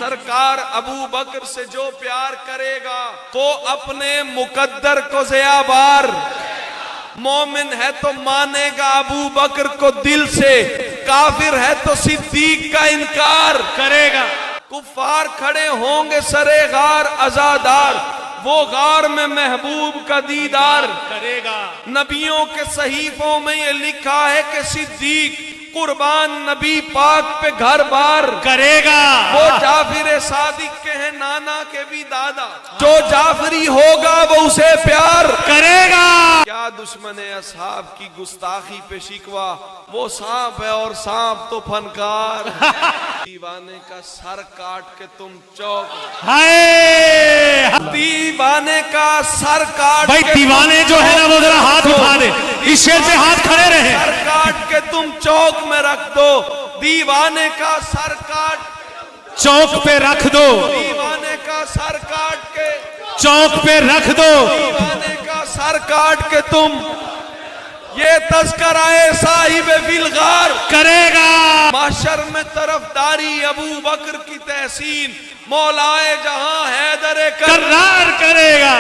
सरकार अबू बकर से जो प्यार करेगा तो अपने मुकद्दर को ज़ियाबार, मोमिन है तो मानेगा अबू बकर को दिल से, काफिर है तो सिद्दीक का इनकार करेगा। कुफ्फार खड़े होंगे सरे गार अज़ादार, वो गार में महबूब का दीदार करेगा। नबियों के सहीफों में ये लिखा है कि सिद्दीक कुर्बान नबी पाक पे घर बार करेगा। वो जाफिर सादिक के हैं नाना के भी दादा, जो जाफरी होगा वो उसे प्यार करेगा। क्या दुश्मन असहाब की गुस्ताखी पे शिकवा, वो सांप है और सांप तो फनकार। दीवाने का सर काट के तुम चौक, हाय दीवाने का सर काट भाई, दीवाने जो है ना वो जरा हाथ उठा दे, इस शेर पे हाथ खड़े रहे। सर काट के तुम चौक में रख दो, दीवाने का सर काट चौक पे रख दो, दीवाने का सर काट के चौक पे रख दो, दीवाने का सर काट के तुम ये तस्कराए साहिब बिलगार करेगा। माशर में तरफदारी अबू बकर की तहसीन, मौलाए जहां हैदर करार करेगा।